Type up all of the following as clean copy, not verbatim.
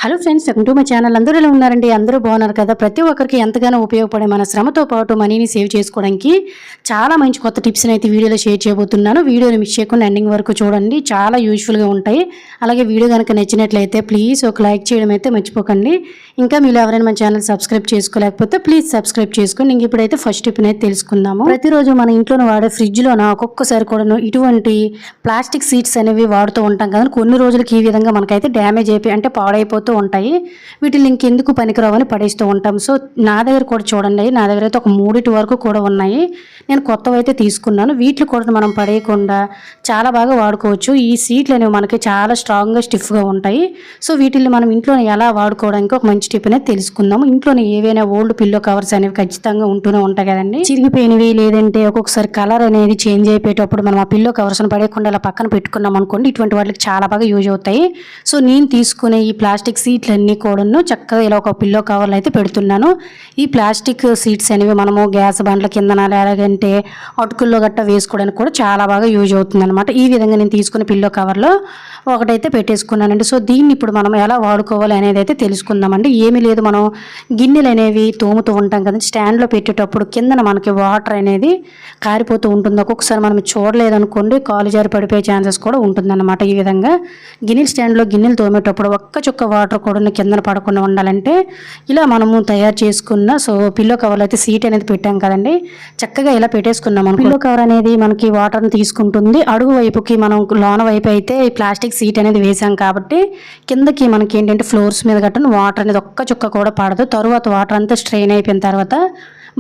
Hello friends, welcome to my channel. అందరూ ఎలా ఉన్నారండి? అందరూ బాగున్నారు కదా? ప్రతి ఒక్కరికి ఎంతగానో ఉపయోగపడే మన శ్రమతో పాటు మనీని సేవ్ చేసుకోవడానికి చాలా మంచి కొత్త టిప్స్ని అయితే వీడియోలో షేర్ చేయబోతున్నాను. వీడియోని మిస్ చేయకుండా ఎండింగ్ వరకు చూడండి, చాలా యూజ్ఫుల్గా ఉంటాయి. అలాగే వీడియో కనుక నచ్చినట్లయితే ప్లీజ్ ఒక లైక్ చేయడం అయితే మర్చిపోకండి. ఇంకా మీరు ఎవరైనా మన ఛానల్ సబ్స్క్రైబ్ చేసుకోలేకపోతే ప్లీజ్ సబ్స్క్రైబ్ చేసుకోండి. ఇంక ఇప్పుడైతే ఫస్ట్ టిప్ని అయితే తెలుసుకుందాము. ప్రతిరోజు మన ఇంట్లో వాడే ఫ్రిడ్జ్లోన ఒక్కొక్కసారి కూడా ఇటువంటి ప్లాస్టిక్ సీట్స్ అనేవి వాడుతూ ఉంటాం కదా. కొన్ని రోజులకి ఈ విధంగా మనకైతే డ్యామేజ్ అయిపోయి అంటే పాడైపోతూ ఉంటాయి. వీటిని ఇంకెందుకు పనికిరావని పడేస్తూ ఉంటాం. సో నా దగ్గర కూడా చూడండి, నా దగ్గర అయితే ఒక 3 వరకు కూడా ఉన్నాయి. నేను కొత్తవి అయితే తీసుకున్నాను. వీటిని కూడా మనం పడేయకుండా చాలా బాగా వాడుకోవచ్చు. ఈ సీట్లు అనేవి మనకి చాలా స్ట్రాంగ్గా స్టిఫ్గా ఉంటాయి. సో వీటిని మనం ఇంట్లో ఎలా వాడుకోవడానికి ఒక మంచి టిప్ అనేది తెలుసుకుందాము. ఇంట్లోనే ఏవైనా ఓల్డ్ పిల్లో కవర్స్ అనేవి ఖచ్చితంగా ఉంటూనే ఉంటాయి కదండి. చిరిగిపోయినవి లేదంటే ఒక్కొక్కసారి కలర్ అనేది చేంజ్ అయిపోయేటప్పుడు మనం ఆ పిల్లో కవర్స్ని పడేయకుండా ఇలా పక్కన పెట్టుకున్నాం అనుకోండి, ఇటువంటి వాటికి చాలా బాగా యూజ్ అవుతాయి. సో నేను తీసుకునే ఈ ప్లాస్టిక్ సీట్లన్నీ కూడాను చక్కగా ఇలా ఒక పిల్లో కవర్లు అయితే పెడుతున్నాను. ఈ ప్లాస్టిక్ సీట్స్ అనేవి మనము గ్యాస్ బండ్ల కిందన లేదంటే అటుకుల్లో గట్ట వేసుకోవడానికి కూడా చాలా బాగా యూజ్ అవుతుంది అనమాట. ఈ విధంగా నేను తీసుకున్న పిల్లో కవర్లో ఒకటైతే పెట్టేసుకున్నానండి. సో దీన్ని ఇప్పుడు మనం ఎలా వాడుకోవాలి అనేది అయితే తెలుసుకుందామండి. ఏమీ లేదు, మనం గిన్నెలు అనేవి తోముతూ ఉంటాం కదా, స్టాండ్లో పెట్టేటప్పుడు కిందన మనకి వాటర్ అనేది కారిపోతూ ఉంటుంది. ఒక్కొక్కసారి మనం చూడలేదనుకోండి, కాలు జారి పడిపోయే ఛాన్సెస్ కూడా ఉంటుందన్నమాట. ఈ విధంగా గిన్నెల స్టాండ్లో గిన్నెలు తోమేటప్పుడు ఒక్క చుక్క వాటర్ కూడా కిందన పడకుండా ఉండాలంటే ఇలా మనము తయారు చేసుకున్న పిల్లో కవర్లు అయితే సీట్ అనేది పెట్టాం కదండి, చక్కగా ఇలా పెట్టేసుకున్నాం. పిల్లో కవర్ అనేది మనకి వాటర్ని తీసుకుంటుంది. అడుగు వైపుకి మనం లోన వైపు అయితే ఈ ప్లాస్టిక్ సీట్ అనేది వేసాం కాబట్టి కిందకి మనకి ఏంటంటే ఫ్లోర్స్ మీద గట్టను వాటర్ అనేది ఒక్క చుక్క కూడా పడదు. తరువాత వాటర్ అంతా స్ట్రెయిన్ అయిపోయిన తర్వాత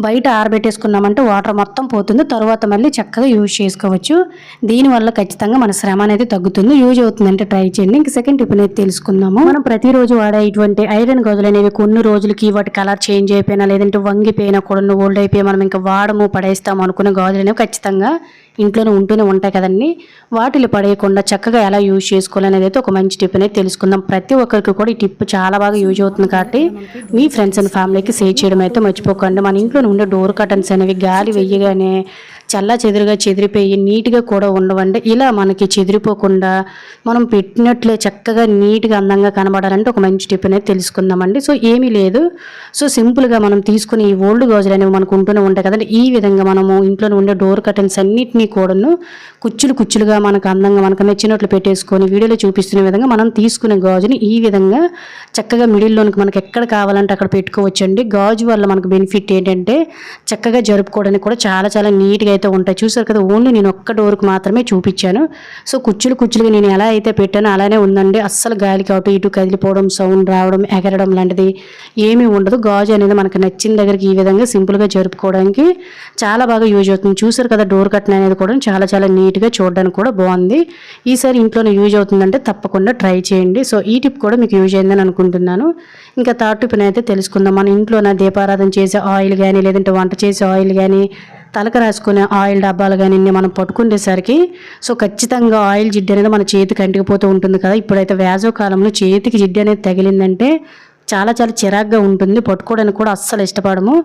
బయట ఆరబెట్టేసుకున్నామంటే వాటర్ మొత్తం పోతుంది. తర్వాత మళ్ళీ చక్కగా యూజ్ చేసుకోవచ్చు. దీనివల్ల ఖచ్చితంగా మన శ్రమ అనేది తగ్గుతుంది. యూజ్ అవుతుందంటే ట్రై చేయండి. ఇంక సెకండ్ టిప్ అనేది తెలుసుకుందాము. మనం ప్రతిరోజు వాడే ఇటువంటి ఐరన్ గాజులు అనేవి కొన్ని రోజులకి వాటి కలర్ చేంజ్ అయిపోయినా లేదంటే వంగిపోయినా కూడా ఓల్డ్ అయిపోయి మనం ఇంకా వాడము పడేస్తాము అనుకునే గాజులు అనేవి ఖచ్చితంగా ఇంట్లోనే ఉంటూనే ఉంటాయి కదండి. వాటిని పడేయకుండా చక్కగా ఎలా యూజ్ చేసుకోవాలనేది అయితే ఒక మంచి టిప్ అనేది తెలుసుకుందాం. ప్రతి ఒక్కరికి కూడా ఈ టిప్ చాలా బాగా యూజ్ అవుతుంది కాబట్టి మీ ఫ్రెండ్స్ అండ్ ఫ్యామిలీకి షేర్ చేయడం అయితే మర్చిపోకండి. మన ఇంట్లో ఉండే డోర్ కర్టన్స్ అనేవి గాలి వెయ్యగానే చల్లా చెదురుగా చెదిరిపోయి నీట్గా కూడా ఉండవండి. ఇలా మనకి చెదిరిపోకుండా మనం పెట్టినట్లే చక్కగా నీట్గా అందంగా కనబడాలంటే ఒక మంచి టిప్ అనేది తెలుసుకుందామండి. సో ఏమీ లేదు, సో సింపుల్గా మనం తీసుకుని ఈ ఓల్డ్ గాజులు అనేవి మనకు ఉంటూనే ఉంటాయి కదండి. ఈ విధంగా మనము ఇంట్లో ఉండే డోర్ కర్టన్స్ అన్నిటినీ కూడాను కుచ్చులుగా మనకు అందంగా మనకు నచ్చినట్లు పెట్టేసుకొని వీడియోలో చూపిస్తున్న విధంగా మనం తీసుకునే గాజుని ఈ విధంగా చక్కగా మిడిల్లోనికి మనకు ఎక్కడ కావాలంటే అక్కడ పెట్టుకోవచ్చండి. గాజు వల్ల మనకు బెనిఫిట్ ఏంటంటే చక్కగా జరుపుకోవడానికి కూడా చాలా నీట్గా అయితే ఉంటాయి. చూసారు కదా, ఓన్లీ నేను ఒక్క డోర్కి మాత్రమే చూపించాను. సో కుచ్చులుగా నేను ఎలా అయితే పెట్టానో అలానే ఉందండి. అస్సలు గాలికి అటు ఇటు కదిలిపోవడం, సౌండ్ రావడం, ఎగరడం లాంటిది ఏమీ ఉండదు. గాజు అనేది మనకు నచ్చిన దగ్గరికి ఈ విధంగా సింపుల్గా జరుపుకోవడానికి చాలా బాగా యూజ్ అవుతుంది. చూసారు కదా, డోర్ కర్టన్ అనేది కూడా చాలా నీట్గా చూడడానికి కూడా బాగుంది. ఈసారి ఇంట్లోనే యూజ్ అవుతుందంటే తప్పకుండా ట్రై చేయండి. సో ఈ టిప్ కూడా మీకు యూజ్ అయిందని అనుకుంటున్నాను. ఇంకా థర్డ్ టిప్ అయితే తెలుసుకుందాం. మన ఇంట్లోనే దీపారాధన చేసే ఆయిల్ కానీ లేదంటే వంట చేసే ఆయిల్ కానీ తలకు రాసుకునే ఆయిల్ డబ్బాలు కానీ మనం పట్టుకునేసరికి ఖచ్చితంగా ఆయిల్ జిడ్డు అనేది మన చేతికి అంటుకుపోతూ ఉంటుంది కదా. ఇప్పుడైతే వేసవి కాలంలో చేతికి జిడ్డు అనేది తగిలిందంటే చాలా చిరాగ్గా ఉంటుంది. పట్టుకోవడానికి కూడా అస్సలు ఇష్టపడము.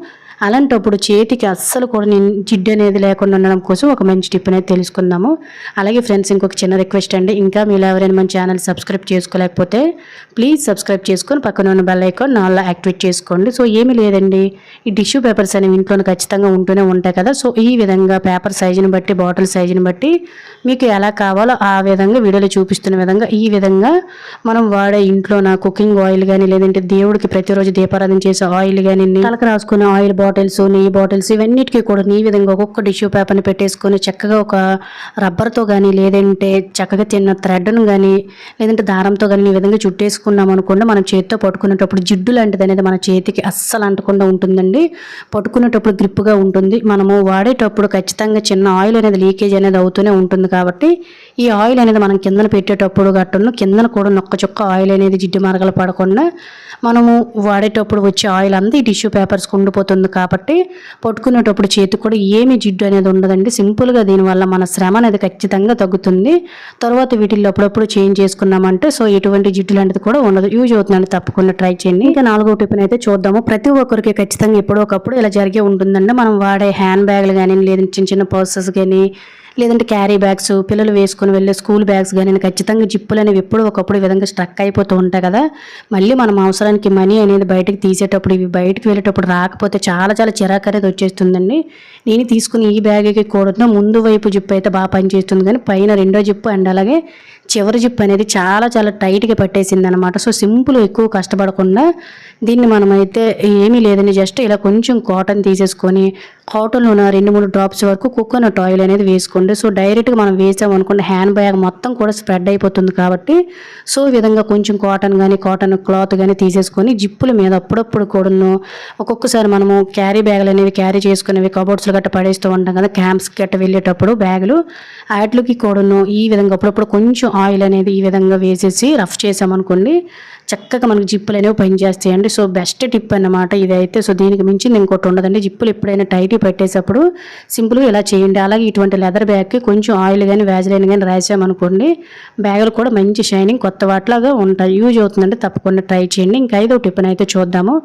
అలాంటప్పుడు చేతికి అస్సలు కూడా నేను జిడ్డు అనేది లేకుండా ఉండడం కోసం ఒక మంచి టిప్ అనేది తెలుసుకుందాము. అలాగే ఫ్రెండ్స్, ఇంకొక చిన్న రిక్వెస్ట్ అండి, ఇంకా మీరు ఎవరైనా మన ఛానల్ సబ్స్క్రైబ్ చేసుకోలేకపోతే ప్లీజ్ సబ్స్క్రైబ్ చేసుకొని పక్కన ఉన్న బెల్ ఐకాన్ నాలో యాక్టివేట్ చేసుకోండి. సో ఏమీ లేదండి, ఈ టిష్యూ పేపర్స్ అనేవి ఇంట్లోనే ఖచ్చితంగా ఉంటూనే ఉంటాయి కదా. సో ఈ విధంగా పేపర్ సైజుని బట్టి బాటిల్ సైజుని బట్టి మీకు ఎలా కావాలో ఆ విధంగా వీడియోలో చూపిస్తున్న విధంగా ఈ విధంగా మనం వాడే ఇంట్లోన కుకింగ్ ఆయిల్ కానీ లేదంటే దేవుడికి ప్రతిరోజు దీపారాధన చేసే ఆయిల్ కానీ తలకు రాసుకునే ఆయిల్ బాటిల్స్, నెయ్యి బాటిల్స్ ఇవన్నిటికీ కూడా ఈ విధంగా ఒక్కొక్క టిష్యూ పేపర్ని పెట్టేసుకొని చక్కగా ఒక రబ్బర్తో కానీ లేదంటే చక్కగా తిన్న థ్రెడ్ను కానీ లేదంటే దారంతో కానీ ఈ విధంగా చుట్టేసుకున్నాం అనుకోండి, మనం చేతితో పట్టుకునేటప్పుడు జిడ్డు లాంటిది అనేది మన చేతికి అస్సలు అంటకుండా ఉంటుందండి. పట్టుకునేటప్పుడు గ్రిప్గా ఉంటుంది. మనము వాడేటప్పుడు ఖచ్చితంగా చిన్న ఆయిల్ అనేది లీకేజ్ అనేది అవుతూనే ఉంటుంది కాబట్టి ఈ ఆయిల్ అనేది మనం కిందన పెట్టేటప్పుడు గట్టును కిందన కూడా నొక్క చుక్క ఆయిల్ అనేది జిడ్డు మరగలు పడకుండా మనము వాడేటప్పుడు వచ్చే ఆయిల్ అంతా ఈ టిష్యూ పేపర్స్కి ఉండిపోతుంది కాబట్టి పట్టుకునేటప్పుడు చేతికి కూడా ఏమీ జిడ్డు అనేది ఉండదండి. సింపుల్గా దీనివల్ల మన శ్రమ అనేది ఖచ్చితంగా తగ్గుతుంది. తర్వాత వీటిల్లో అప్పుడప్పుడు చేంజ్ చేసుకున్నామంటే ఎటువంటి జిడ్డు లాంటిది కూడా ఉండదు. యూజ్ అవుతుందండి, తప్పకుండా ట్రై చేయండి. ఇంకా 4వ టిప్ అయితే చూద్దాము. ప్రతి ఒక్కరికి ఖచ్చితంగా ఎప్పుడో ఒకప్పుడు ఇలా జరిగే ఉంటుందండి. మనం వాడే హ్యాండ్ బ్యాగ్లు కానీ లేదంటే చిన్న పర్సెస్ కానీ లేదంటే క్యారీ బ్యాగ్స్, పిల్లలు వేసుకొని వెళ్ళే స్కూల్ బ్యాగ్స్ కానీ ఖచ్చితంగా జిప్పులు అనేవి ఎప్పుడో ఒకప్పుడు ఈ విధంగా స్ట్రక్ అయిపోతూ ఉంటాయి కదా. మళ్ళీ మనం అవసరానికి మనీ అనేది బయటకు తీసేటప్పుడు ఇవి బయటకు వెళ్ళేటప్పుడు రాకపోతే చాలా చాలా చిరాకు అనేది వచ్చేస్తుందండి. నేను తీసుకుని ఈ బ్యాగ్కి కూడా ముందు వైపు జిప్పు అయితే బాగా పనిచేస్తుంది, కానీ పైన రెండో జిప్పు అండ్ అలాగే చివరి జిప్పు అనేది చాలా చాలా టైట్గా పట్టేసింది అనమాట. సో సింపుల్, ఎక్కువ కష్టపడకుండా దీన్ని మనమైతే ఏమీ లేదని జస్ట్ ఇలా కొంచెం కాటన్ తీసేసుకొని కాటన్లో 2-3 డ్రాప్స్ వరకు కోకోనట్ ఆయిల్ అనేది వేసుకోండి. సో డైరెక్ట్గా మనం వేసామనుకోండి హ్యాండ్ బ్యాగ్ మొత్తం కూడా స్ప్రెడ్ అయిపోతుంది కాబట్టి సో ఈ విధంగా కొంచెం కాటన్ కానీ కాటన్ క్లాత్ కానీ తీసేసుకొని జిప్పుల మీద అప్పుడప్పుడు కూడాను ఒక్కొక్కసారి మనము క్యారీ బ్యాగులు అనేవి క్యారీ చేసుకునేవి కబోర్డ్స్లో గట్ట పడేస్తూ ఉంటాం కదా, క్యాంప్స్ గట్ట వెళ్ళేటప్పుడు బ్యాగులు వాటికి కూడాను ఈ విధంగా అప్పుడప్పుడు కొంచెం ఆయిల్ అనేది ఈ విధంగా వేసేసి రఫ్ చేసామనుకోండి చక్కగా మనకు జిప్పులు అనేవి పనిచేస్తాయండి. సో బెస్ట్ టిప్ అన్నమాట ఇదైతే. సో దీనికి మించింది ఇంకోటి ఉండదండి. జిప్పులు ఎప్పుడైనా టైట్ పెట్టేటప్పుడు సింపుల్గా ఇలా చేయండి. అలాగే ఇటువంటి లెదర్ బ్యాగ్కి కొంచెం ఆయిల్ కానీ వ్యాజిలైన్ కానీ రాసామనుకోండి బ్యాగులు కూడా మంచి షైనింగ్ కొత్త వాటిలాగా ఉంటాయి. యూజ్ అవుతుందంటే తప్పకుండా ట్రై చేయండి. ఇంకా 5వ టిప్ని అయితే చూద్దాము.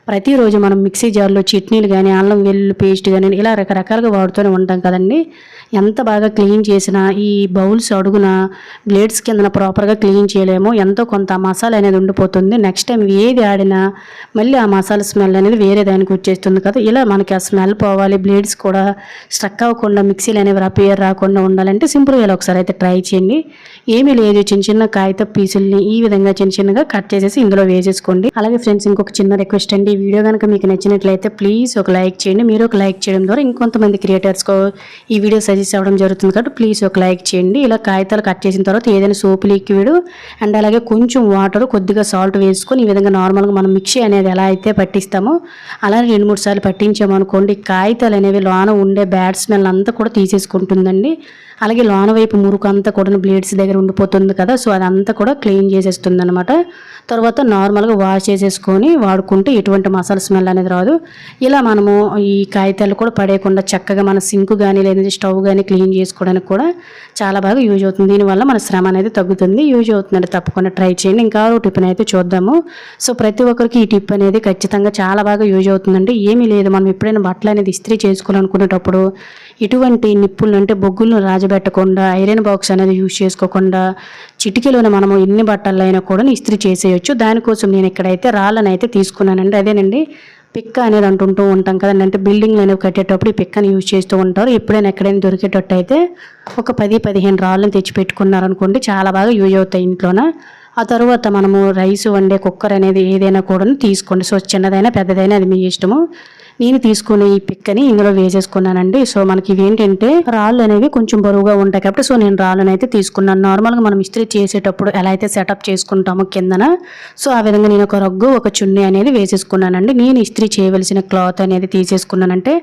ప్రతిరోజు మనం మిక్సీ జార్లో చట్నీలు కానీ అల్లం వెల్లుల్లి పేస్ట్ కానీ ఇలా రకరకాలుగా వాడుతూనే ఉంటాం కదండి. ఎంత బాగా క్లీన్ చేసినా ఈ బౌల్స్ అడుగున బ్లేడ్స్ కిందన ప్రాపర్గా క్లీన్ చేయలేము, ఎంతో కొంత మసాలా అనేది ఉండిపోతుంది. నెక్స్ట్ టైం ఏది ఆడినా మళ్ళీ ఆ మసాలా స్మెల్ అనేది వేరే దానికి వచ్చేస్తుంది కదా. ఇలా మనకి ఆ స్మెల్ పోవాలి, బ్లేడ్స్ కూడా స్ట్రక్ అవ్వకుండా మిక్సీలు అనేవి పేరు రాకుండా ఉండాలంటే సింపుల్గా ఇలా ఒకసారి అయితే ట్రై చేయండి. ఏమీ లేదు, చిన్న చిన్న కాగిత పీసుల్ని ఈ విధంగా చిన్న చిన్నగా కట్ చేసేసి ఇందులో వేసేసుకోండి. అలాగే ఫ్రెండ్స్ ఇంకొక చిన్న రిక్వెస్ట్ అండి, ఈ వీడియో కనుక మీకు నచ్చినట్లయితే ప్లీజ్ ఒక లైక్ చేయండి. మీరు ఒక లైక్ చేయడం ద్వారా ఇంకొంతమంది క్రియేటర్స్కో ఈ వీడియో సజెస్ట్ అవ్వడం జరుగుతుంది కాబట్టి ప్లీజ్ ఒక లైక్ చేయండి. ఇలా కాగితాలు కట్ చేసిన తర్వాత ఏదైనా సోపు లిక్విడ్ అండ్ అలాగే కొంచెం వాటర్ కొద్దిగా సాల్ట్ వేసుకొని ఈ విధంగా నార్మల్గా మనం మిక్సీ అనేది ఎలా అయితే పట్టిస్తామో అలానే 2-3 సార్లు పట్టించామనుకోండి కాగితాలు అనేవి లోన ఉండే బ్యాడ్ స్మెల్ అంతా కూడా తీసేసుకుంటుందండి. అలాగే లోన వైపు మురుకు అంతా కూడా బ్లేడ్స్ దగ్గర ఉండిపోతుంది కదా, సో అదంతా కూడా క్లీన్ చేసేస్తుంది అనమాట. తర్వాత నార్మల్గా వాష్ చేసేసుకొని వాడుకుంటే ఎటువంటి మసాలా స్మెల్ అనేది రాదు. ఇలా మనము ఈ కాగితాలు కూడా పడేయకుండా చక్కగా మన సింక్ కానీ లేదంటే స్టవ్ కానీ క్లీన్ చేసుకోవడానికి కూడా చాలా బాగా యూజ్ అవుతుంది. దీనివల్ల మన శ్రమ అనేది తగ్గుతుంది. యూజ్ అవుతుందండి, తప్పకుండా ట్రై చేయండి. ఇంకా టిప్ని అయితే చూద్దాము. సో ప్రతి ఒక్కరికి ఈ టిప్ అనేది ఖచ్చితంగా చాలా బాగా యూజ్ అవుతుందండి. ఏమీ లేదు, మనం ఎప్పుడైనా బట్టలు అనేది ఇస్త్రీ చేసుకోవాలనుకునేటప్పుడు ఎటువంటి నిప్పులు అంటే బొగ్గులను రాజబెట్టకుండా ఐరన్ బాక్స్ అనేది యూజ్ చేసుకోకుండా చిటికీలోనే మనము ఎన్ని బట్టలు అయినా కూడా ఇస్త్రీ చేసేయచ్చు. దానికోసం నేను ఇక్కడైతే రాళ్ళని అయితే తీసుకున్నానండి. అదేనండి పిక్క అనేది అంటుంటూ ఉంటాం కదండి, అంటే బిల్డింగ్లు అనేవి కట్టేటప్పుడు ఈ పిక్కని యూజ్ చేస్తూ ఉంటారు. ఎప్పుడైనా ఎక్కడైనా దొరికేటట్టు అయితే ఒక 10-15 రాళ్ళని తెచ్చి పెట్టుకున్నారనుకోండి చాలా బాగా యూజ్ అవుతాయి ఇంట్లోన. ఆ తర్వాత మనము రైస్ వండే కుక్కర్ అనేది ఏదైనా కూడా తీసుకోండి. సో చిన్నదైనా పెద్దదైనా అది మీ ఇష్టము. నేను తీసుకునే ఈ పిక్కని ఇందులో వేసేసుకున్నానండి. సో మనకి ఇవేంటంటే రాళ్ళు అనేవి కొంచెం బరువుగా ఉంటాయి కాబట్టి సో నేను రాళ్ళని అయితే తీసుకున్నాను. నార్మల్గా మనం ఇస్త్రీ చేసేటప్పుడు ఎలా అయితే సెటప్ చేసుకుంటామో కిందన సో ఆ విధంగా నేను ఒక రగ్గు ఒక చున్నీ అనేది వేసేసుకున్నానండి. నేను ఇస్త్రీ చేయవలసిన క్లాత్ అనేది తీసేసుకున్నానంటే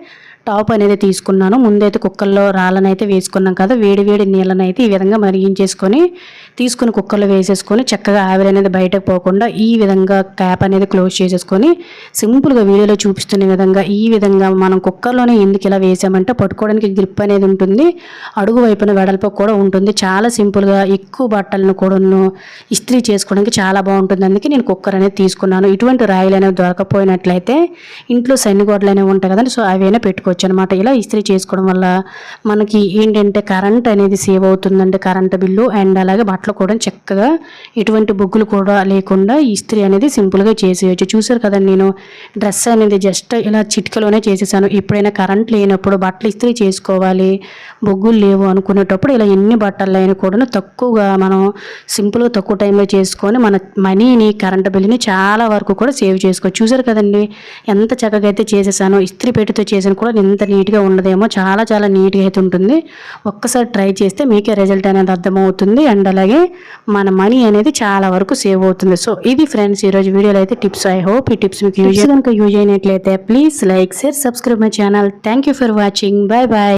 టాప్ అనేది తీసుకున్నాను. ముందైతే కుక్కర్లో రాళ్ళని అయితే వేసుకున్నాం కదా, వేడి వేడి నీళ్ళని అయితే ఈ విధంగా మరిగించేసుకొని తీసుకుని కుక్కర్లో వేసేసుకొని చక్కగా ఆవిరి అనేది బయటకు పోకుండా ఈ విధంగా క్యాప్ అనేది క్లోజ్ చేసేసుకొని సింపుల్గా వీడియోలో చూపిస్తున్న విధంగా ఈ విధంగా మనం కుక్కర్లోనే ఎందుకు ఇలా వేసామంటే పట్టుకోవడానికి గ్రిప్ అనేది ఉంటుంది, అడుగు వైపున వెడల్పు కూడా ఉంటుంది. చాలా సింపుల్గా ఎక్కువ బట్టలను కూడా ఇస్త్రీ చేసుకోవడానికి చాలా బాగుంటుంది. అందుకే నేను కుక్కర్ అనేది తీసుకున్నాను. ఇటువంటి రాయిలు అనేవి దొరకపోయినట్లయితే ఇంట్లో సన్నిగోడలు అనేవి ఉంటాయి కదండి, సో అవైనా పెట్టుకోవచ్చు అనమాట. ఇలా ఇస్త్రీ చేసుకోవడం వల్ల మనకి ఏంటంటే కరెంట్ అనేది సేవ్ అవుతుందండి, కరెంట్ బిల్లు. అండ్ అలాగే బట్టలు కూడా చక్కగా ఎటువంటి బొగ్గులు కూడా లేకుండా ఇస్త్రీ అనేది సింపుల్గా చేసేయచ్చు. చూసారు కదండి, నేను డ్రెస్ అనేది జస్ట్ ఇలా చిటికలోనే చేసేసాను. ఎప్పుడైనా కరెంట్ లేనప్పుడు బట్టలు ఇస్త్రీ చేసుకోవాలి బొగ్గులు లేవు అనుకునేటప్పుడు ఇలా ఎన్ని బట్టలు అయినా కూడా తక్కువగా మనం సింపుల్గా తక్కువ టైంలో చేసుకొని మన మనీని కరెంట్ బిల్లుని చాలా వరకు కూడా సేవ్ చేసుకోవచ్చు. చూసారు కదండి ఎంత చక్కగా అయితే చేసేసాను. ఇస్త్రీ పెట్టితో చేసిన కూడా ఎంత నీట్గా ఉండదేమో, చాలా చాలా నీట్గా అయితే ఉంటుంది. ఒక్కసారి ట్రై చేస్తే మీకే రిజల్ట్ అనేది అర్థమవుతుంది. అండ్ అలాగే మన మనీ అనేది చాలా వరకు సేవ్ అవుతుంది. సో ఇది ఫ్రెండ్స్ ఈరోజు వీడియోలో అయితే టిప్స్. ఐ హోప్ ఈ టిప్స్ మీకు యూజ్ అయినట్లయితే please like share subscribe my channel. Thank you for watching. Bye bye.